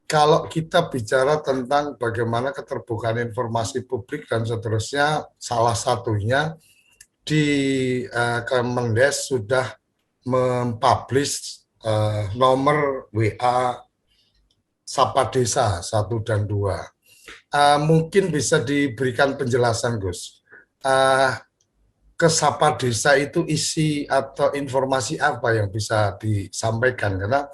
kalau kita bicara tentang bagaimana keterbukaan informasi publik dan seterusnya, salah satunya di Kemendes sudah mempublish nomor WA Sapa Desa 1 dan 2. Mungkin bisa diberikan penjelasan, Gus. Ke Sapa Desa itu isi atau informasi apa yang bisa disampaikan? Karena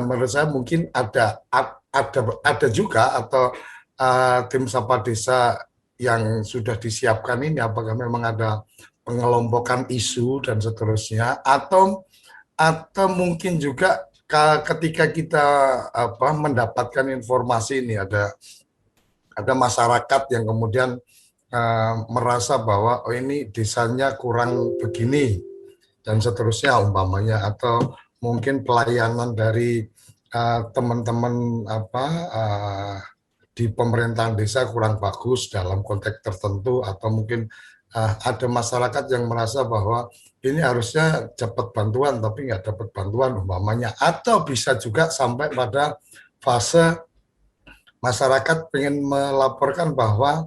menurut saya mungkin ada juga atau tim Sapa Desa yang sudah disiapkan ini apakah memang ada pengelompokan isu dan seterusnya atau mungkin juga ketika kita mendapatkan informasi ini ada masyarakat yang kemudian merasa bahwa oh ini desanya kurang begini dan seterusnya umpamanya, atau mungkin pelayanan dari teman-teman di pemerintahan desa kurang bagus dalam konteks tertentu, atau mungkin ada masyarakat yang merasa bahwa ini harusnya dapat bantuan tapi nggak dapat bantuan umpamanya, atau bisa juga sampai pada fase masyarakat ingin melaporkan bahwa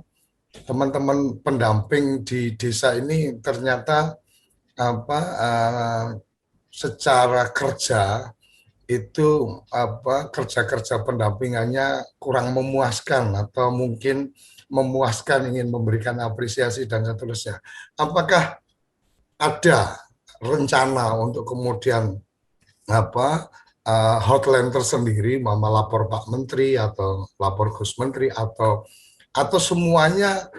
teman-teman pendamping di desa ini ternyata secara kerja itu kerja-kerja pendampingannya kurang memuaskan atau mungkin memuaskan, ingin memberikan apresiasi dan seterusnya. Apakah ada rencana untuk kemudian hotline tersendiri, mama lapor Pak Menteri atau lapor Gus Menteri, atau semuanya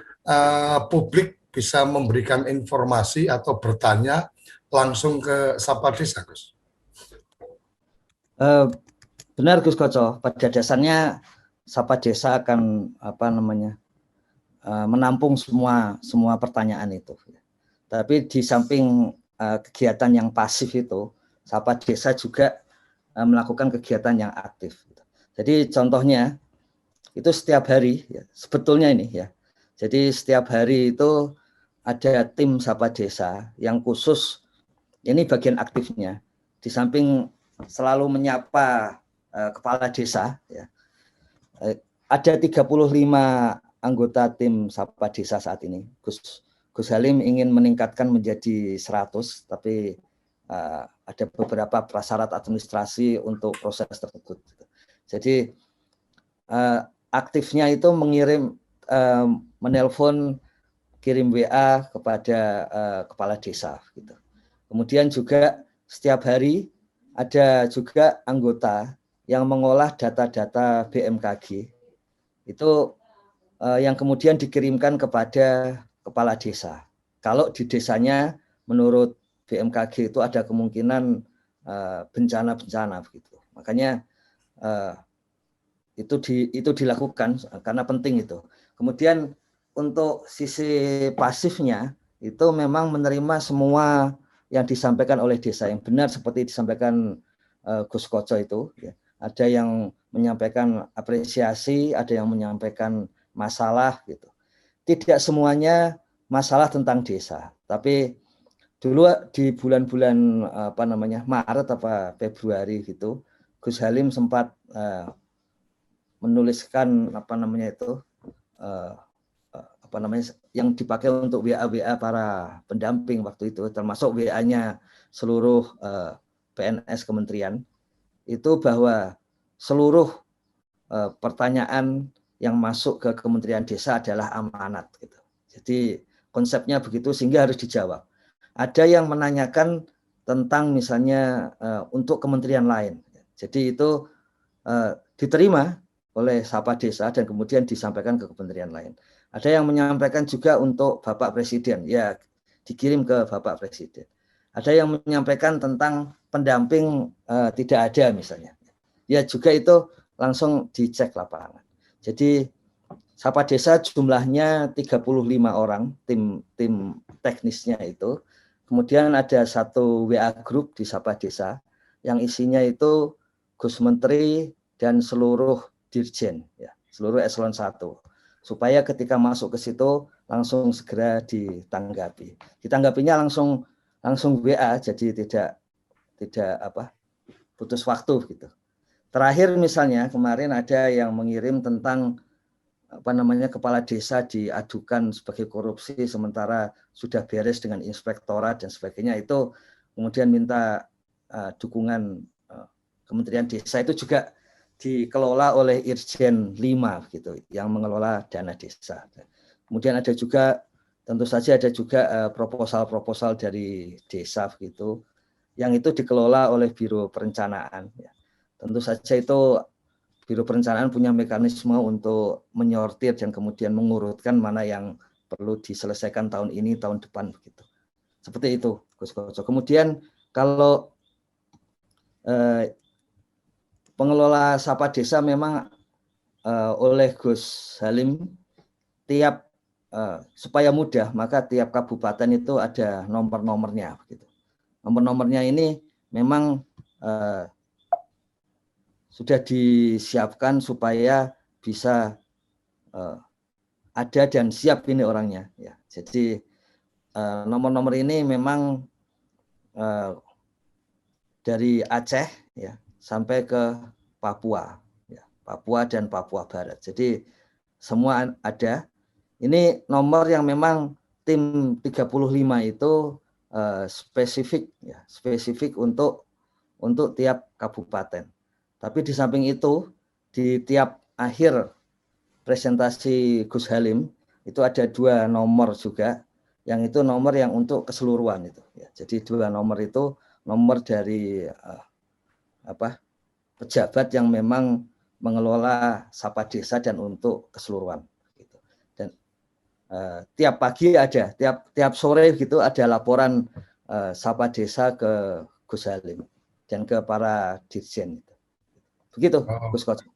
publik bisa memberikan informasi atau bertanya langsung ke Sapa Desa, Gus? Benar Gus Koco, pada dasarnya Sapa Desa akan menampung semua pertanyaan itu. Tapi di samping kegiatan yang pasif itu, Sapa Desa juga melakukan kegiatan yang aktif. Jadi contohnya itu setiap hari, ya, sebetulnya ini ya. Jadi setiap hari itu ada tim Sapa Desa yang khusus, ini bagian aktifnya. Di samping selalu menyapa kepala desa, ya, ada 35 anggota tim Sapa Desa saat ini. Gus Halim ingin meningkatkan menjadi 100, tapi ada beberapa prasyarat administrasi untuk proses tersebut. Jadi aktifnya itu mengirim, menelpon, kirim WA kepada kepala desa. Gitu. Kemudian juga setiap hari ada juga anggota yang mengolah data-data BMKG itu yang kemudian dikirimkan kepada kepala desa. Kalau di desanya menurut BMKG itu ada kemungkinan bencana-bencana begitu. Makanya itu dilakukan karena penting itu. Kemudian untuk sisi pasifnya itu memang menerima semua yang disampaikan oleh desa yang benar seperti disampaikan Gus Koco itu. Ya. Ada yang menyampaikan apresiasi, ada yang menyampaikan masalah gitu. Tidak semuanya masalah tentang desa, tapi dulu di bulan-bulan Maret apa Februari gitu, Gus Halim sempat menuliskan yang dipakai untuk WA para pendamping waktu itu, termasuk WA-nya seluruh PNS kementerian, itu bahwa seluruh pertanyaan yang masuk ke Kementerian Desa adalah amanat. Gitu. Jadi konsepnya begitu sehingga harus dijawab. Ada yang menanyakan tentang misalnya untuk kementerian lain. Jadi itu diterima oleh Sapa Desa dan kemudian disampaikan ke kementerian lain. Ada yang menyampaikan juga untuk Bapak Presiden, ya dikirim ke Bapak Presiden. Ada yang menyampaikan tentang pendamping tidak ada misalnya. Ya juga itu langsung dicek lapangan. Jadi Sapa Desa jumlahnya 35 orang, tim teknisnya itu. Kemudian ada satu WA group di Sapa Desa yang isinya itu Gus Menteri dan seluruh dirjen, ya, seluruh eselon 1. Supaya ketika masuk ke situ langsung segera ditanggapi. Ditanggapinya langsung WA, jadi tidak putus waktu gitu. Terakhir misalnya kemarin ada yang mengirim tentang kepala desa diadukan sebagai korupsi sementara sudah beres dengan inspektorat dan sebagainya, itu kemudian minta dukungan Kementerian Desa, itu juga dikelola oleh Irjen 5 gitu yang mengelola dana desa. Kemudian ada juga tentu saja ada juga proposal-proposal dari desa gitu yang itu dikelola oleh Biro Perencanaan ya. Tentu saja itu Biro Perencanaan punya mekanisme untuk menyortir dan kemudian mengurutkan mana yang perlu diselesaikan tahun ini, tahun depan begitu. Seperti itu, Gus Koco. Kemudian kalau pengelola Sapa Desa memang oleh Gus Halim tiap supaya mudah maka tiap kabupaten itu ada nomor-nomornya begitu. Nomor-nomornya ini memang sudah disiapkan supaya bisa ada dan siap ini orangnya ya. Jadi nomor-nomor ini memang dari Aceh ya sampai ke Papua ya, Papua dan Papua Barat. Jadi semua ada. Ini nomor yang memang tim 35 itu spesifik ya, spesifik untuk tiap kabupaten. Tapi di samping itu, di tiap akhir presentasi Gus Halim itu ada 2 nomor juga, yang itu nomor yang untuk keseluruhan itu. Ya. Jadi 2 nomor itu nomor dari pejabat yang memang mengelola Sapa Desa dan untuk keseluruhan. Gitu. Dan tiap pagi ada, tiap sore gitu ada laporan Sapa Desa ke Gus Halim dan ke para dirjen. Begitu, Gus Koco.